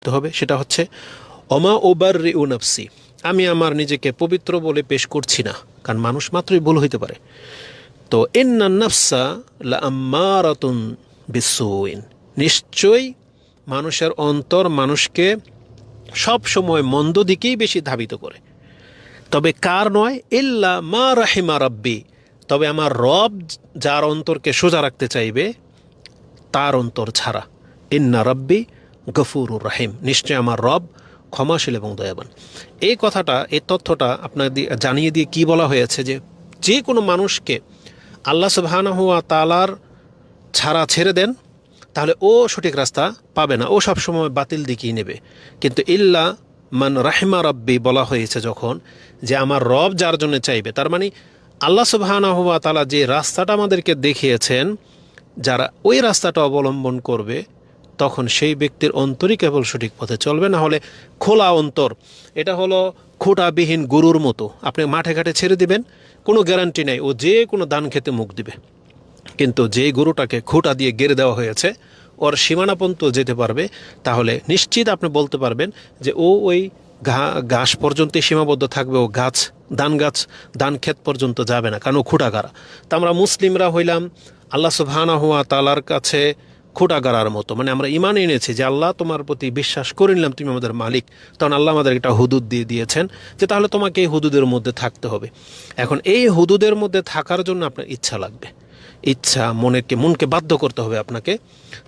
করতে হবে, সেটা হচ্ছে অমা উবাররিউ নাফসি, আমি আমার নিজেকে পবিত্র বলে পেশ করছি না, কারণ মানুষ মাত্রই ভুল হইতে পারে। তো ইন্নান নাফসা লাআম্মারাতুন বিসসুইন, নিশ্চয়ই মানুষের অন্তর মানুষকে সব সময় মন্দ দিকেই বেশি ধাবিত করে। তবে কার নয়? ইল্লা মা রাহিমা রাব্বি, তবে আমার রব যার অন্তরকে সোজা রাখতে চাইবে তার অন্তর ছাড়া। ইন্না রাব্বি গফুরুর রাহিম, নিশ্চয় আমার রব ক্ষমাশীল এবং দয়াবান। এই কথাটা, এই তথ্যটা আপনার জানিয়ে দিয়ে কি বলা হয়েছে, যে কোনো মানুষকে আল্লাহ সুবহানাহু ওয়া তাআলার ছাড়া ছেড়ে দেন, তাহলে ও সঠিক রাস্তা পাবে না, ও সবসময় বাতিল দিকেই নেবে। কিন্তু ইল্লা মান রাহিমা রাব্বি বলা হয়েছে যখন, যে আমার রব যার জন্য চাইবে, তার মানে আল্লাহ সুবহানাহু ওয়া তাআলা যে রাস্তাটা আমাদেরকে দেখিয়েছেন, যারা ওই রাস্তাটা অবলম্বন করবে তখন সেই ব্যক্তির অন্তরই কেবল সঠিক পথে চলবে। না হলে খোলা অন্তর, এটা হলো খুঁটাবিহীন গরুর মতো, আপনি মাঠে ঘাটে ছেড়ে দিবেন, কোনো গ্যারান্টি নেই ও যে কোনো ধান খেতে মুখ দিবে। কিন্তু যে গরুটাকে খুঁটা দিয়ে গেড়ে দেওয়া হয়েছে, ওর সীমানা পর্যন্ত যেতে পারবে, তাহলে নিশ্চিত আপনি বলতে পারবেন যে ও ওই ঘাস পর্যন্তই সীমাবদ্ধ থাকবে, ও ধান ক্ষেত পর্যন্ত যাবে না, কারণ ও খুঁটাগাড়া। তা আমরা মুসলিমরা হইলাম আল্লাহ সুবহানাহু ওয়া তাআলার কাছে খুঁটাগাড়ার মতো, মানে আমরা ঈমান এনেছি যে আল্লাহ তোমার প্রতি বিশ্বাস করে নিলাম, তুমি আমাদের মালিক। তখন আল্লাহ আমাদের একটা হুদুদ দিয়ে দিয়েছেন যে তাহলে তোমাকে এই হুদুদের মধ্যে থাকতে হবে। এখন এই হুদুদের মধ্যে থাকার জন্য আপনার ইচ্ছা লাগবে, ইচ্ছা, মনকে বাধ্য করতে হবে আপনাকে,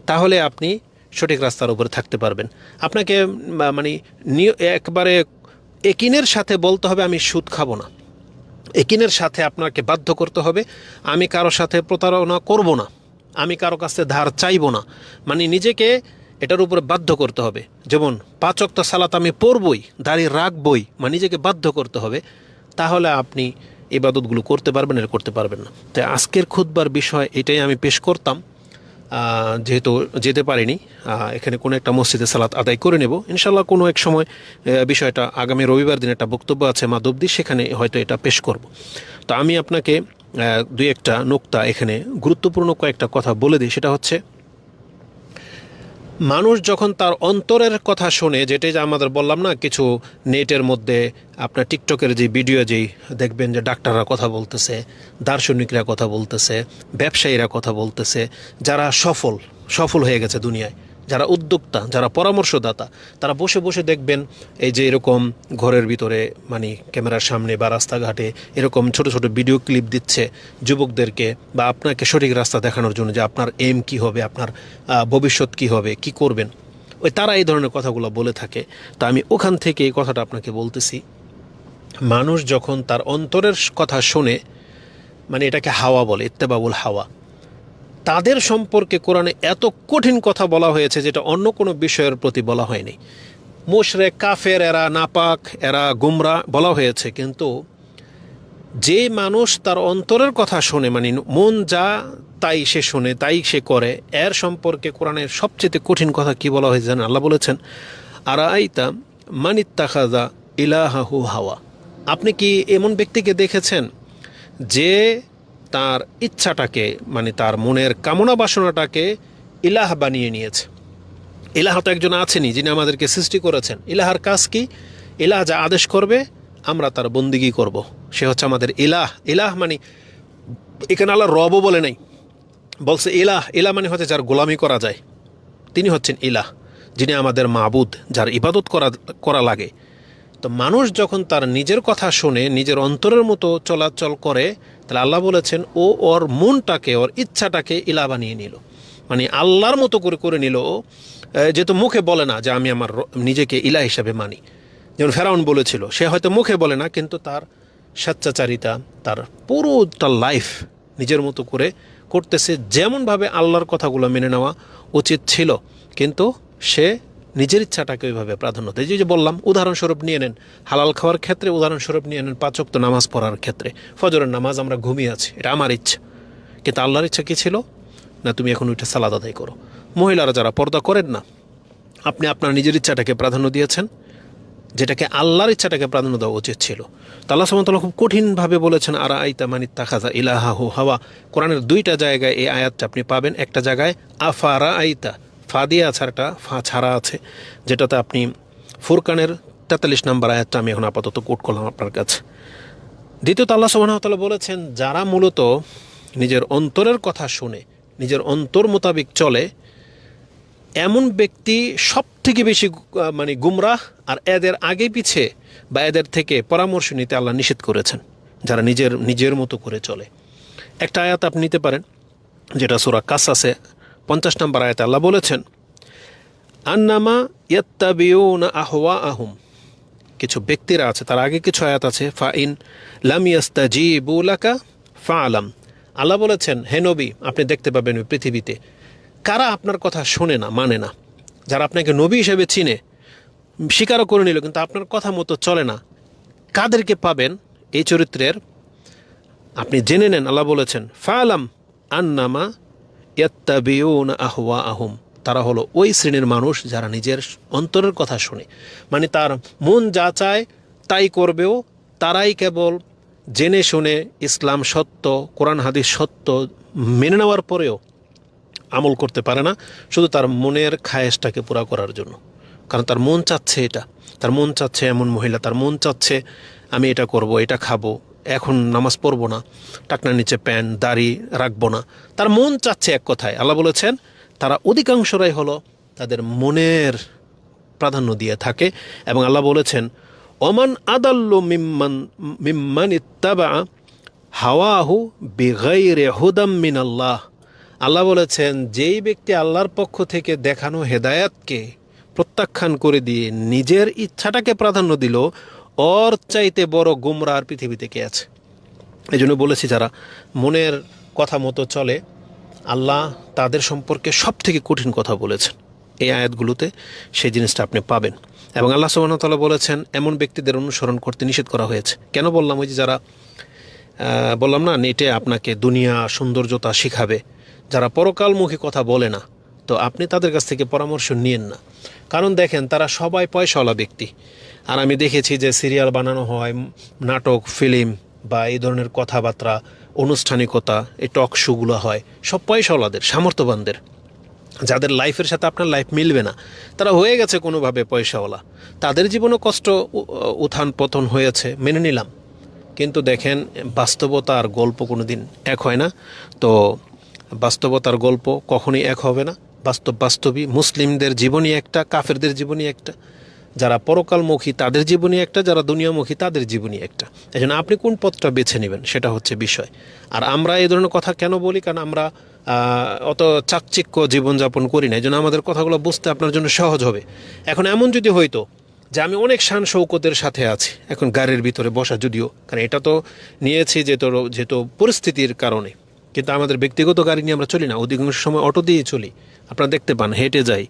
তাহলে আপনি সঠিক রাস্তার উপরে থাকতে পারবেন। আপনাকে মানে একবারে একিনের সাথে বলতে হবে আমি সুদ খাবো না, একিনের সাথে আপনাকে বাধ্য করতে হবে আমি কারো সাথে প্রতারণা করব না, আমি কারো কাছে ধার চাইব না, মানে নিজেকে এটার উপরে বাধ্য করতে হবে। যেমন 5 ওয়াক্ত সালাত আমি পড়বই, দাঁড়িয়ে রাখবই, মানে নিজেকে বাধ্য করতে হবে, তাহলে আপনি ইবাদতগুলো করতে পারবেন, আর করতে পারবেন না। তাই আজকের খুতবার বিষয় এটাই আমি পেশ করতাম, যেহেতু যেতে পারিনি, এখানে কোনো একটা মসজিদে সালাত আদায় করে নেব ইনশাল্লাহ। কোনো এক সময় বিষয়টা আগামী রবিবার দিন একটা বক্তব্য আছে মাধবদী, সেখানে হয়তো এটা পেশ করব। তো আমি আপনাকে দুই একটা নোক্তা এখানে গুরুত্বপূর্ণ কয়েকটা কথা বলে দিই। সেটা হচ্ছে, মানুষ যখন তার অন্তরের কথা শোনে, যেটাই যে আমাদের বললাম না, কিছু নেটের মধ্যে আপনার টিকটকের যে ভিডিও যেই দেখবেন যে ডাক্তাররা কথা বলতেছে, দার্শনিকরা কথা বলতেছে, ব্যবসায়ীরা কথা বলতেছে, যারা সফল হয়ে গেছে দুনিয়ায়, যারা উদ্যোক্তা, যারা পরামর্শদাতা, তারা বসে বসে দেখবেন এই যে এরকম ঘরের ভিতরে মানে ক্যামেরার সামনে বা রাস্তাঘাটে এরকম ছোট ছোট ভিডিও ক্লিপ দিচ্ছে যুবকদেরকে বা আপনাকে সঠিক রাস্তা দেখানোর জন্য, যে আপনার এম কি হবে, আপনার ভবিষ্যৎ কি হবে, কি করবেন, তারা এই ধরনের কথাগুলো বলে থাকে। তো আমি ওখান থেকে এই কথাটা আপনাকে বলতেছি, মানুষ যখন তার অন্তরের কথা শোনে, মানে এটাকে হাওয়া বলে, ইত্তেবাউল হাওয়া, তাদের সম্পর্কে কোরআনে এত কঠিন কথা বলা হয়েছে যেটা অন্য কোনো বিষয়ের প্রতি বলা হয়নি। মুশরিক, কাফের, এরা নাপাক, এরা গুমরা বলা হয়েছে, কিন্তু যে মানুষ তার অন্তরের কথা শোনে, মানে মন যা তাই সে শোনে, তাই সে করে, এর সম্পর্কে কোরআনের সবচেয়ে কঠিন কথা কি বলা হয়েছে জানেন? আল্লাহ বলেছেন, আরাআইতা মানিত্তাখাযা ইলাহাহু হাওয়া, আপনি কি এমন ব্যক্তিকে দেখেছেন যে তার ইচ্ছাটাকে, মানে তার মনের কামনা বাসনাটাকে ইলাহ বানিয়ে নিয়েছে? ইলাহ তো একজন আছেনই যিনি আমাদেরকে সৃষ্টি করেছেন। ইলাহার কাজ কি? ইলাহ যা আদেশ করবে আমরা তার বন্দিগি করব, সে হচ্ছে আমাদের ইলাহ। ইলাহ মানে এখানে আল্লাহ রবও বলে নাই, বলছে ইলাহ। ইলাহ মানে হচ্ছে যার গোলামি করা যায়, তিনি হচ্ছেন ইলাহ, যিনি আমাদের মাবুদ, যার ইবাদত করা লাগে। তো মানুষ যখন তার নিজের কথা শুনে, নিজের অন্তরের মতো চলাচল করে, তাহলে আল্লাহ বলেছেন ও ওর মনটাকে, ওর ইচ্ছাটাকে ইলাহ বানিয়ে নিল, মানে আল্লাহর মতো করে নিল। যেহেতু মুখে বলে না যে আমি আমার নিজেকে ইলাহ হিসাবে মানি, যেমন ফেরাউন বলেছিল, সে হয়তো মুখে বলে না, কিন্তু তার স্বেচ্ছাচারিতা, তার পুরোটা লাইফ নিজের মতো করে করতেছে, যেমনভাবে আল্লাহর কথাগুলো মেনে নেওয়া উচিত ছিল, কিন্তু সে নিজের ইচ্ছাটাকে ওইভাবে প্রাধান্য দেয়। যে বললাম, উদাহরণস্বরূপ নিয়ে নেন হালাল খাওয়ার ক্ষেত্রে, উদাহরণস্বরূপ নিয়ে নেন 5 ওয়াক্ত নামাজ পড়ার ক্ষেত্রে। ফজরের নামাজ আমরা ঘুমিয়ে আছি, এটা আমার ইচ্ছা, কিন্তু আল্লাহর ইচ্ছা কী ছিল? না, তুমি এখন ওইটা সালাদ আদায় করো। মহিলারা যারা পর্দা করেন না, আপনি আপনার নিজের ইচ্ছাটাকে প্রাধান্য দিয়েছেন, যেটাকে আল্লাহর ইচ্ছাটাকে প্রাধান্য দেওয়া উচিত ছিল। তো আল্লাহ সুবহানাহু ওয়া তাআলা খুব কঠিনভাবে বলেছেন, আরাআইতা মানিত্তাখাযা ইলাহাহু হাওয়া। কোরআনের 2টা জায়গায় এই আয়াতটা আপনি পাবেন। একটা জায়গায় আফারাআইতা ফা দিয়ে আছে, একটা ফা ছাড়া আছে, যেটাতে আপনি ফুরকানের 43 নম্বর আয়াতটা আমি এখন আপাতত কোট করলাম আপনার কাছে। দ্বিতীয়ত আল্লাহ সুবহানাহু ওয়া তাআলা বলেছেন, যারা মূলত নিজের অন্তরের কথা শুনে নিজের অন্তর মোতাবিক চলে, এমন ব্যক্তি সব থেকে বেশি গুমরাহ, আর এদের আগে পিছে বা এদের থেকে পরামর্শ নিতে আল্লাহ নিষেধ করেছেন, যারা নিজের মতো করে চলে। একটা আয়াত আপনি নিতে পারেন, যেটা সূরা কাসাসে 50 নম্বর আয়াতে আল্লাহ বলেছেন, আন্নামা ইয়াত্তাবিউনা আহওয়াআহুম, কিছু ব্যক্তিরা আছে, তার আগে কিছু আয়াত আছে, ফাইন লাম ইয়াস্তাজিবু লাকা ফাআলাম, আল্লাহ বলেছেন, হে নবী, আপনি দেখতে পাবেন পৃথিবীতে কারা আপনার কথা শোনে না, মানে না, যারা আপনাকে নবী হিসেবে চিনে, স্বীকারও করে নিল, কিন্তু আপনার কথা মতো চলে না, কাদেরকে পাবেন এই চরিত্রের আপনি জেনে নেন। আল্লাহ বলেছেন, ফাআলাম আন্নামা ইয়াত্তাবিউনা আহওয়াআহুম, তারা হলো ওই শ্রেণীর মানুষ যারা নিজের অন্তরের কথা শুনে, মানে তার মন যা চায় তাই করবেও, তারাই কেবল জেনে শুনে ইসলাম সত্য, কোরআন হাদিস সত্য মেনে নেওয়ার পরেও আমল করতে পারে না, শুধু তার মনের খায়েশটাকে পুরা করার জন্য। কারণ তার মন চাচ্ছে এটা, তার মন চাচ্ছে এমন মহিলা, তার মন চাচ্ছে আমি এটা করব, এটা খাবো, এখন নামাজ পড়বো না, টাকনার নিচে প্যান্ট দাড়ি রাখবো না, তার মন চাচ্ছে এক কথায়। আল্লাহ বলেছেন তারা অধিকাংশরাই হলো তাদের মনের প্রাধান্য দিয়ে থাকে। এবং আল্লাহ বলেছেন, ওমান আদাল্লু মিম্মান ইত্তাবা হাওয়াহু বিগাইরি হুদাম মিনাল্লাহ, আল্লাহ বলেছেন যেই ব্যক্তি আল্লাহর পক্ষ থেকে দেখানো হেদায়াতকে প্রত্যাখ্যান করে দিয়ে নিজের ইচ্ছাটাকে প্রাধান্য দিল, ওর চাইতে বড় গুমরা আর পৃথিবীতে কে আছে। এই জন্য বলেছি, যারা মনের কথা মতো চলে, আল্লাহ তাদের সম্পর্কে সব থেকে কঠিন কথা বলেছেন এই আয়াতগুলোতে, সেই জিনিসটা আপনি পাবেন। এবং আল্লাহ সুবহানাহু ওয়া তাআলা বলেছেন এমন ব্যক্তিদের অনুসরণ করতে নিষেধ করা হয়েছে। কেন বললাম? ওই যে যারা বললাম না, নেটে আপনাকে দুনিয়া সৌন্দর্যতা শিখাবে, যারা পরকালমুখী কথা বলে না, তো আপনি তাদের কাছ থেকে পরামর্শ নিয়েন না। কারণ দেখেন, তারা সবাই পয়সাওয়ালা ব্যক্তি। আর আমি দেখেছি যে সিরিয়াল বানানো হয়, নাটক, ফিল্ম বা এই ধরনের কথাবার্তা, আনুষ্ঠানিকতা, এই টক শোগুলো হয়, সব পয়সাওয়ালাদের, সামর্থ্যবানদের, যাদের লাইফের সাথে আপনার লাইফ মিলবে না। তারা হয়ে গেছে কোনোভাবে পয়সাওয়ালা, তাদের জীবনে কষ্ট উত্থান পতন হয়েছে, মেনে নিলাম। কিন্তু দেখেন, বাস্তবতা আর গল্প কোনো দিন এক হয় না। তো বাস্তবতার গল্প কখনোই এক হবে না। বাস্তবই, মুসলিমদের জীবনই একটা, কাফেরদের জীবনই একটা, যারা পরকালমুখী তাদের জীবনই একটা, যারা দুনিয়ামুখী তাদের জীবনই একটা। এই জন্য আপনি কোন পথটা বেছে নেবেন সেটা হচ্ছে বিষয়। আর আমরা এই ধরনের কথা কেন বলি? কারণ আমরা অত চাকচিক্য জীবনযাপন করি না, এই জন্য আমাদের কথাগুলো বুঝতে আপনার জন্য সহজ হবে। এখন এমন যদি হইতো যে আমি অনেক শান শৌকতের সাথে আছি, এখন গাড়ির ভিতরে বসা, যদিও কারণ এটা তো নিয়েছি যেহেতু পরিস্থিতির কারণে, কিন্তু আমাদের ব্যক্তিগত গাড়ি নিয়ে আমরা চলি না, অধিকাংশ সময় অটো দিয়ে চলি, আপনারা দেখতে পান, হেঁটে যাই।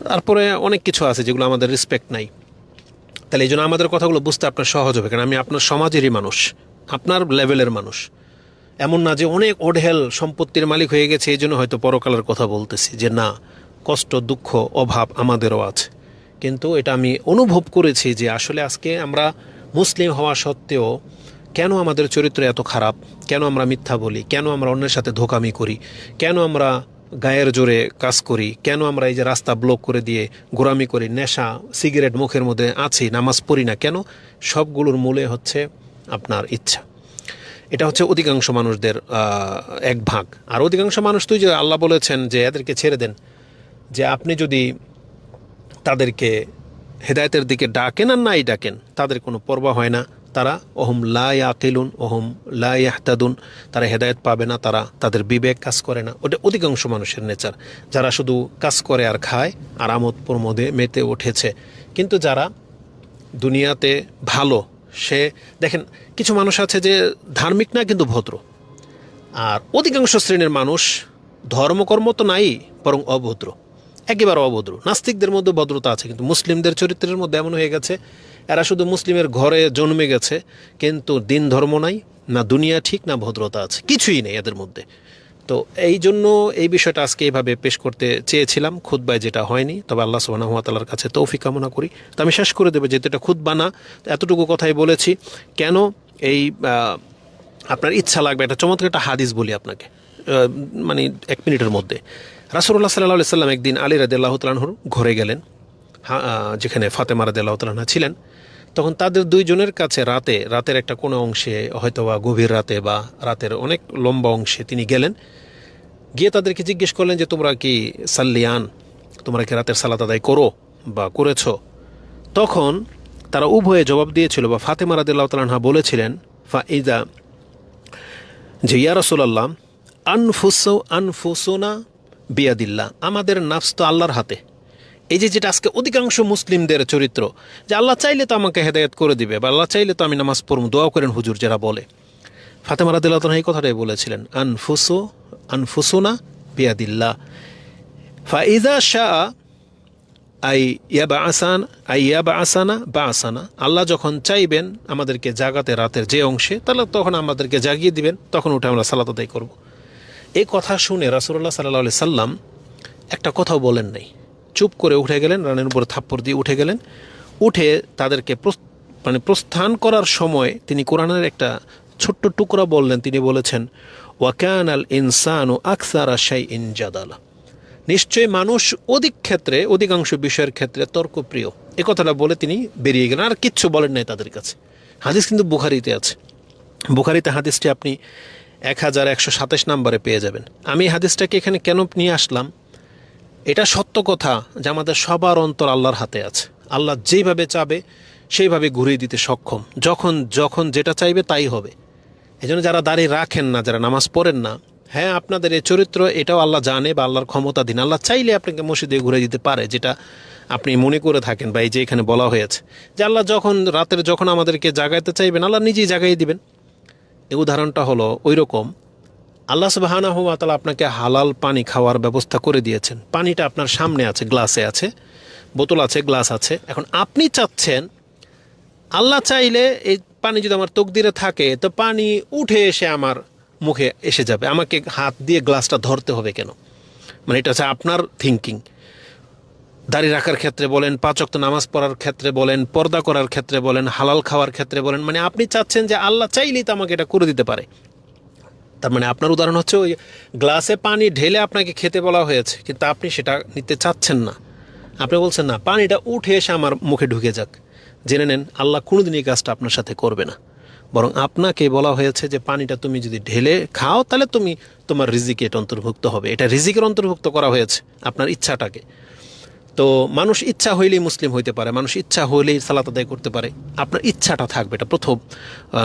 তারপরে অনেক কিছু আছে যেগুলো আমাদের রেসপেক্ট নাই। তাহলে এই জন্য আমাদের কথাগুলো বুঝতে আপনার সহজ হবে, কারণ আমি আপনার সমাজেরই মানুষ, আপনার লেভেলের মানুষ। এমন না যে অনেক ওঢেল সম্পত্তির মালিক হয়ে গেছে এই জন্য হয়তো পরকালের কথা বলতেছি, যে না, কষ্ট দুঃখ অভাব আমাদেরও আছে। কিন্তু এটা আমি অনুভব করেছি যে আসলে আজকে আমরা মুসলিম হওয়া সত্ত্বেও কেন আমাদের চরিত্র এত খারাপ, কেন আমরা মিথ্যা বলি, কেন আমরা অন্যের সাথে ধোঁকামি করি, কেন আমরা গায়ের জোরে কাজ করি, কেন আমরা এই যে রাস্তা ব্লক করে দিয়ে গোরামি করি, নেশা সিগারেট মুখের মধ্যে আছি, নামাজ পড়ি না কেন? সবগুলোর মূলে হচ্ছে আপনার ইচ্ছা। এটা হচ্ছে অধিকাংশ মানুষদের এক ভাগ। আর অধিকাংশ মানুষ তো যে আল্লাহ বলেছেন যে এদেরকে ছেড়ে দেন, যে আপনি যদি তাদেরকে হেদায়েতের দিকে ডাকেন আর নাই ডাকেন, তাদের কোনো পরোয়া হয় না। তারা ওহম লা ইয়াকিলুন ওহম লা ইয়াহতাদুন, তারা হেদায়েত পাবে না, তারা তাদের বিবেক কাজ করে না। ওটা অধিকাংশ মানুষের নেচার, যারা শুধু কাজ করে আর খায় আর আমোদ প্রমোদে মেতে উঠেছে। কিন্তু যারা দুনিয়াতে ভালো, সে দেখেন কিছু মানুষ আছে যে ধার্মিক না কিন্তু ভদ্র, আর অধিকাংশ শ্রেণীর মানুষ ধর্মকর্ম তো নাই, বরং অভদ্র, একেবারে অভদ্র। নাস্তিকদের মধ্যে ভদ্রতা আছে, কিন্তু মুসলিমদের চরিত্রের মধ্যে এমন হয়ে গেছে এরা শুধু মুসলিমের ঘরে জন্মে গেছে, কিন্তু দিন ধর্ম নাই, না দুনিয়া ঠিক, না ভদ্রতা আছে, কিছুই নেই এদের মধ্যে। তো এই জন্য এই বিষয়টা আজকে এইভাবে পেশ করতে চেয়েছিলাম, খুতবায়, যেটা হয়নি। তবে আল্লাহ সুবহানাহু ওয়া তাআলার কাছে তৌফিক কামনা করি। তো আমি শেষ করে দেবো, যেহেতু এটা খুতবা না, এতটুকু কথাই বলেছি। কেন এই আপনার ইচ্ছা লাগবে, একটা চমৎকার একটা হাদিস বলি আপনাকে, মানে 1 মিনিটের মধ্যে। রাসূলুল্লাহ সাল্লাল্লাহু আলাইহি সাল্লাম একদিন আলী রাদিয়াল্লাহু তাআলা আনহুর ঘরে গেলেন, যেখানে ফাতেমা রাদিয়াল্লাহু তাআলা আনহা ছিলেন। তখন তাদের দুইজনের কাছে রাতের একটা কোনো অংশে, হয়তো বা গভীর রাতে বা রাতের অনেক লম্বা অংশে তিনি গেলেন, গিয়ে তাদেরকে জিজ্ঞেস করলেন যে তোমরা কি সাল্লিয়ান, তোমরা কি রাতের সালাত আদায় করো বা করেছো? তখন তারা উভয়ে জবাব দিয়েছিল, বা ফাতেমা রাদিয়াল্লাহু তাআলা আনহা বলেছিলেন, ফাইদা, যে ইয়া রাসূলুল্লাহ, আনফুসুনা বিয়াদিল্লাহ, আমাদের নাফস তো আল্লাহর হাতে। এই যে যেটা আজকে অধিকাংশ মুসলিমদের চরিত্র, যে আল্লাহ চাইলে তো আমাকে হেদায়েত করে দিবে, বা আল্লাহ চাইলে তো আমি নামাজ পড়ব, দোয়া করেন হুজুর যারা বলে। ফাতেমা রাদিয়াল্লাহু তাআলা এই কথাটাই বলেছিলেন, আনফুসুনা বিয়াদিল্লাহ ফাইদা শাআ আইয়াবাসানা বাসানা, আল্লাহ যখন চাইবেন আমাদেরকে জাগাতে রাতের যে অংশে, তাহলে তখন আমাদেরকে জাগিয়ে দিবেন, তখন উঠে আমরা সালাত আদায় করব। এই কথা শুনে রাসূলুল্লাহ সাল্লাল্লাহু আলাইহি সাল্লাম একটা কথাও বলেন নাই, চুপ করে উঠে গেলেন, রানের উপরে থাপ্পড় দিয়ে উঠে গেলেন। উঠে তাদেরকে প্রস্থান করার সময় তিনি কোরআনের একটা ছোট্ট টুকরা বললেন। তিনি বলেছেন, ওয়াকানাল ইনসানু আকসারা শাইইন জাদালা, নিশ্চয়ই মানুষ অধিকাংশ বিষয়ের ক্ষেত্রে তর্কপ্রিয়। এ কথাটা বলে তিনি বেরিয়ে গেলেন, আর কিচ্ছু বলেন নাই তাদের কাছে। হাদিস কিন্তু বুখারীতে আছে, বুখারীতে হাদিসটি আপনি 1127 নম্বরে পেয়ে যাবেন। আমি হাদিসটাকে এখানে কেন নিয়ে আসলাম, এটা সত্য কথা যে আমাদের সবার অন্তর আল্লাহর হাতে আছে। আল্লাহ যেইভাবে চাবে সেইভাবে ঘুরিয়ে দিতে সক্ষম, যখন যেটা চাইবে তাই হবে। এই জন্য যারা দাঁড়িয়ে রাখেন না, যারা নামাজ পড়েন না, হ্যাঁ আপনাদের এই চরিত্র এটাও আল্লাহ জানে, বা আল্লাহর ক্ষমতাধীন। আল্লাহ চাইলে আপনাকে মসজিদে ঘুরে দিতে পারে, যেটা আপনি মনে করে থাকেন, বা এই যে এখানে বলা হয়েছে যে আল্লাহ যখন আমাদেরকে জাগাইতে চাইবেন, আল্লাহ নিজেই জাগাই দিবেন। এই উদাহরণটা হলো ওই রকম, আল্লাহ সুবহানাহু ওয়া তাআলা আপনাকে হালাল পানি খাওয়ার ব্যবস্থা করে দিয়েছেন। পানিটা আপনার সামনে আছে, গ্লাসে আছে, বোতল আছে, গ্লাস আছে। এখন আপনি চাচ্ছেন, আল্লাহ চাইলে এই পানি যদি আমার তকদিরে থাকে, তো পানি উঠে এসে আমার মুখে এসে যাবে, আমাকে হাত দিয়ে গ্লাসটা ধরতে হবে কেন? মানে এটা হচ্ছে আপনার থিঙ্কিং। দাড়ি রাখার ক্ষেত্রে বলেন, 5 ওয়াক্ত নামাজ পড়ার ক্ষেত্রে বলেন, পর্দা করার ক্ষেত্রে বলেন, হালাল খাওয়ার ক্ষেত্রে বলেন, মানে আপনি চাচ্ছেন যে আল্লাহ চাইলেই তো আমাকে এটা করে দিতে পারে। তার মানে আপনার উদাহরণ হচ্ছে ওই গ্লাসে পানি ঢেলে আপনাকে খেতে বলা হয়েছে, কিন্তু আপনি সেটা নিতে চাচ্ছেন না। আপনি বলছেন না, পানিটা উঠে এসে আমার মুখে ঢুকে যাক। জেনে নেন, আল্লাহ কোনোদিন এই কাজটা আপনার সাথে করবে না। বরং আপনাকে বলা হয়েছে যে পানিটা তুমি যদি ঢেলে খাও, তাহলে তোমার রিজিকে এটা অন্তর্ভুক্ত হবে। এটা রিজিকের অন্তর্ভুক্ত করা হয়েছে, আপনার ইচ্ছাটাকে। তো মানুষ ইচ্ছা হইলেই মুসলিম হইতে পারে, মানুষ ইচ্ছা হইলেই সালাত আদায় করতে পারে। আপনার ইচ্ছাটা থাকবে, এটা প্রথম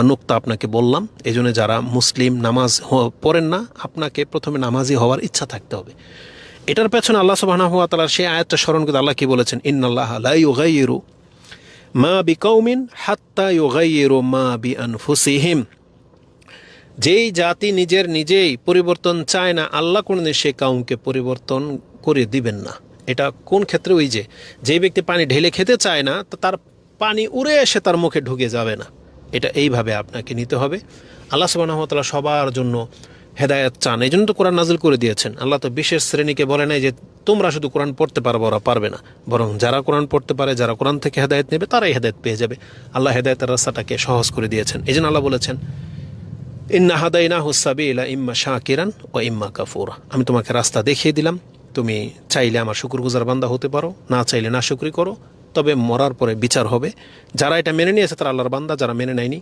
নুকতা আপনাকে বললাম। এই জন্য যারা মুসলিম নামাজ পড়েন না, আপনাকে প্রথমে নামাজি হওয়ার ইচ্ছা থাকতে হবে। এটার পেছনে আল্লাহ সুবহানাহু ওয়া তাআলার সেই আয়াতটা স্মরণ করে আল্লাহ কি বলেছেন, ইন্নাল্লাহা লা ইউগাইয়িরু মা বিকাউমিন হাত্তা ইউগাইয়িরু মা বিআনফুসিহিম, যেই জাতি নিজেই পরিবর্তন চায় না, আল্লাহ কোনদিন সে কাউমকে পরিবর্তন করে দিবেন না। এটা কোন ক্ষেত্রে? ওই যে ব্যক্তি পানি ঢেলে খেতে চায় না, তো তার পানি উড়ে এসে তার মুখে ঢুকে যাবে না। এটা এইভাবে আপনাকে নিতে হবে। আল্লাহ সুবহানাহু ওয়া তাআলা সবার জন্য হেদায়েত চান, এই জন্য তো কোরআন নাজিল করে দিয়েছেন। আল্লাহ তো বিশেষ শ্রেণীকে বলে নাই যে তোমরা শুধু কোরআন পড়তে পারবে, ওরা পারবে না। বরং যারা কোরআন পড়তে পারে, যারা কোরআন থেকে হেদায়েত নেবে, তারাই হেদায়েত পেয়ে যাবে। আল্লাহ হেদায়েতের রাস্তাটাকে সহজ করে দিয়েছেন। এই জন্য আল্লাহ বলেছেন, ইন্না হাদাইনাহু সাবিলা ইম্মা শাকিরান ওয়া ইম্মা কাফুরা, আমি তোমাকে রাস্তা দেখিয়ে দিলাম, তুমি চাইলে আমার শুকরগুজার বান্দা হতে পারো, না চাইলে নাশুকরি করো, তবে মরার পরে বিচার হবে। যারা এটা মেনে নিয়েছে তারা আল্লাহর বান্দা, যারা মেনে নেয়নি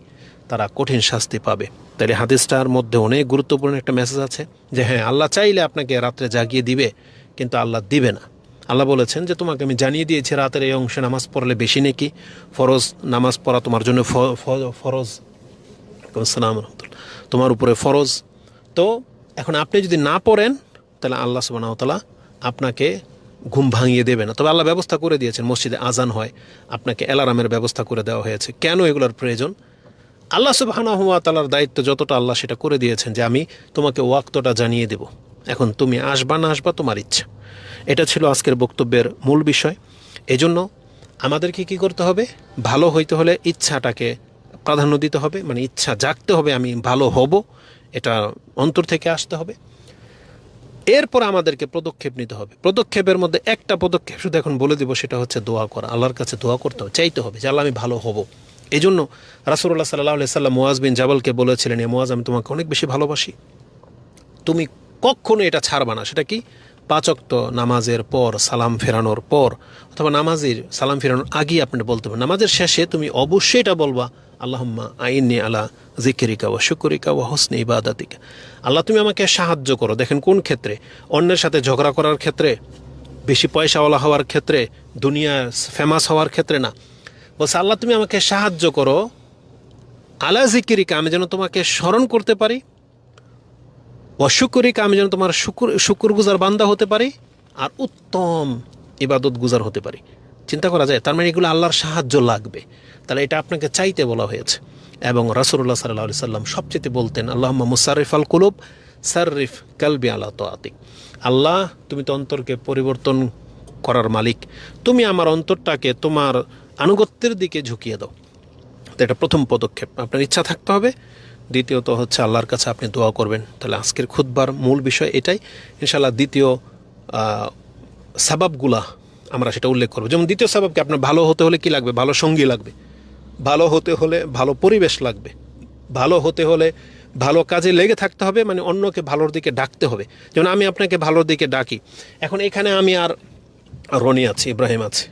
তারা কঠিন শাস্তি পাবে। তাহলে হাদিসটার মধ্যে অনেক গুরুত্বপূর্ণ একটা মেসেজ আছে যে হ্যাঁ, আল্লাহ চাইলে আপনাকে রাত্রে জাগিয়ে দিবে, কিন্তু আল্লাহ দিবে না। আল্লাহ বলেছেন যে তোমাকে আমি জানিয়ে দিয়েছি রাতের এই অংশে নামাজ পড়লে বেশি নেকি, ফরজ নামাজ পড়া তোমার জন্য ফরজ, আসসালামু আলাইকুম, তোমার উপরে ফরজ। তো এখন আপনি যদি না পড়েন, তাহলে আল্লাহ সুবহানাহু ওয়া তাআলা আপনাকে ঘুম ভাঙিয়ে দেবে না। তবে আল্লাহ ব্যবস্থা করে দিয়েছেন, মসজিদে আজান হয়, আপনাকে অ্যালার্মের ব্যবস্থা করে দেওয়া হয়েছে। কেন এগুলোর প্রয়োজন? আল্লাহ সুবহানাহু ওয়া তাআলার দায়িত্ব যতটা, আল্লাহ সেটা করে দিয়েছেন যে আমি তোমাকে ওয়াক্তটা জানিয়ে দেব, এখন তুমি আসবা না আসবা তোমার ইচ্ছা। এটা ছিল আজকের বক্তব্যের মূল বিষয়। এজন্য আমাদেরকে কি করতে হবে? ভালো হইতে হলে ইচ্ছাটাকে প্রাধান্য দিতে হবে, মানে ইচ্ছা জাগতে হবে, আমি ভালো হব, এটা অন্তর থেকে আসতে হবে। এরপর আমাদেরকে পদক্ষেপ নিতে হবে। পদক্ষেপের মধ্যে একটা পদক্ষেপ শুধু এখন বলে দিব, সেটা হচ্ছে দোয়া করা। আল্লাহর কাছে দোয়া করতে হবে, চাইতে হবে যে আল্লাহ আমি ভালো হব। এই জন্য রাসূলুল্লাহ সাল্লাল্লাহু আলাইহি সাল্লাম মুআজ বিন জাবালকে বলেছিলেন, এ মুআজ, আমি তোমাকে অনেক বেশি ভালোবাসি, তুমি কখনো এটা ছাড়বা না। সেটা কি? 5 ওয়াক্ত নামাজের পর সালাম ফেরানোর পর অথবা নামাজের সালাম ফেরানোর আগেই আপনি বলতে পারেন। নামাজের শেষে তুমি অবশ্যই এটা বলবা, আল্লাহুম্মা আইন্নি আলা যিকরিকা ওয়া শুকরিকা ওয়া হুসনি ইবাদাতিকা। আল্লাহ তুমি আমাকে সাহায্য করো। দেখেন কোন ক্ষেত্রে? অন্যের সাথে ঝগড়া করার ক্ষেত্রে, বেশি পয়সাওয়ালা হওয়ার ক্ষেত্রে, দুনিয়া ফেমাস হওয়ার ক্ষেত্রে না। বলছে আল্লাহ তুমি আমাকে সাহায্য করো আলা যিকরিকা, আমি যেন তোমাকে স্মরণ করতে পারি, অশুকরিকা, আমি যেন তোমার শুকুরগুজার বান্দা হতে পারি, আর উত্তম ইবাদত গুজার হতে পারি। চিন্তা করা যায়, তার মানে এগুলো আল্লাহর সাহায্য লাগবে। তাহলে এটা আপনাকে চাইতে বলা হয়েছে। এবং রাসূলুল্লাহ সাল্লাল্লাহু আলাইহি সাল্লাম সবচেয়ে বলতেন, আল্লাহুম্মা মুসাররিফাল কুলুব সাররিফ কালবি আলা তাআতিক। আল্লাহ তুমি তো অন্তরকে পরিবর্তন করার মালিক, তুমি আমার অন্তরটাকে তোমার আনুগত্যের দিকে ঝুঁকিয়ে দাও। তো এটা প্রথম পদক্ষেপ, আপনার ইচ্ছা থাকতে হবে। দ্বিতীয়ত হচ্ছে আল্লাহর কাছে আপনি দোয়া করবেন। তাহলে আজকের খুতবার মূল বিষয় এটাই। ইনশাআল্লাহ দ্বিতীয় সাবাবগুলা আমরা সেটা উল্লেখ করবো। যেমন দ্বিতীয় সাবাবকে আপনার ভালো হতে হলে কি লাগবে? ভালো সঙ্গী লাগবে, ভালো হতে হলে ভালো পরিবেশ লাগবে, ভালো হতে হলে ভালো কাজে লেগে থাকতে হবে, মানে অন্যকে ভালোর দিকে ডাকতে হবে। যেমন আমি আপনাকে ভালোর দিকে ডাকি, এখন এখানে আমি আর রনি আছি, ইব্রাহিম আছে,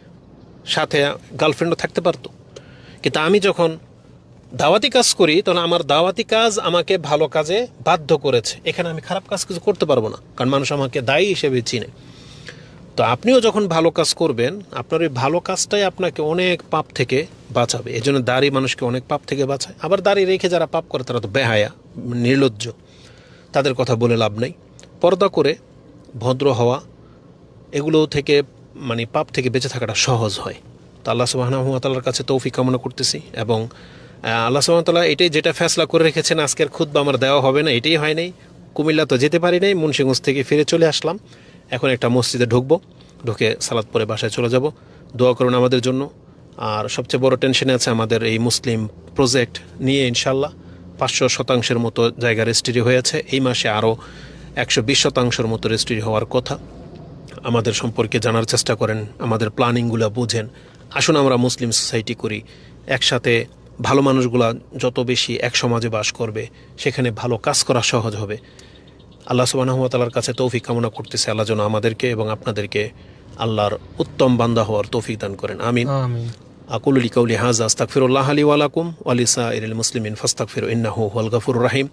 সাথে গার্লফ্রেন্ডও থাকতে পারতো, কিন্তু আমি যখন দাওয়াতি কাজ করি তখন আমার দাওয়াতি কাজ আমাকে ভালো কাজে বাধ্য করেছে। এখানে আমি খারাপ কাজ কিছু করতে পারবো না, কারণ মানুষ আমাকে দায়ী হিসেবে চিনে। তো আপনিও যখন ভালো কাজ করবেন, আপনার ওই ভালো কাজটাই আপনাকে অনেক পাপ থেকে বাঁচাবে। এই জন্য দাড়ি মানুষকে অনেক পাপ থেকে বাঁচায়। আবার দাড়ি রেখে যারা পাপ করে তারা তো বেহায়া, নির্লজ্জ, তাদের কথা বলে লাভ নেই। পর্দা করে ভদ্র হওয়া, এগুলো থেকে মানে পাপ থেকে বেঁচে থাকাটা সহজ হয়। তো আল্লাহ সুবহানাহু ওয়া তাআলার কাছে তৌফিক কামনা করতেছি। এবং আল্লাহ সুবহানাহু ওয়া তাআলা এটাই যেটা ফয়সালা করে রেখেছেন, আজকের খুতবা আমার দেওয়া হবে না, এটাই হয় নাই। কুমিল্লা তো যেতে পারি নাই, মুন্সিগঞ্জ থেকে ফিরে চলে আসলাম। এখন একটা মসজিদে ঢুকবো, ঢুকে সালাত পরে বাসায় চলে যাব। দোয়া করুন আমাদের জন্য। আর সবচেয়ে বড় টেনশনে আছে আমাদের এই মুসলিম প্রজেক্ট নিয়ে। ইনশাল্লাহ 500% মতো জায়গা রেজিস্ট্রি হয়েছে, এই মাসে আরও 120% মতো রেজিস্ট্রি হওয়ার কথা। আমাদের সম্পর্কে জানার চেষ্টা করেন, আমাদের প্ল্যানিংগুলো বুঝেন। আসুন আমরা মুসলিম সোসাইটি করি একসাথে। ভালো মানুষগুলা যত বেশি এক সমাজে বাস করবে, সেখানে ভালো কাজ করা সহজ হবে। আল্লাহ সুবহানাহু ওয়া তাআলার কাছে তৌফিক কামনা করতেছে, আল্লাহ যেন আমাদেরকে এবং আপনাদেরকে আল্লাহর উত্তম বান্দা হওয়ার তৌফিক দান করেন। আমিন। আকুলু লিকাউলি হাযা আস্তাগফিরুল্লাহ লি ওয়া লাকুম ওয়া লিসাইরিল মুসলিমিন ফাস্তাগফিরু ইন্নাহু হুয়াল গফুরুর রহিম।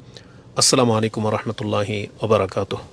আসসালামু আলাইকুম ওয়া রাহমাতুল্লাহি ওয়া বারাকাতুহু।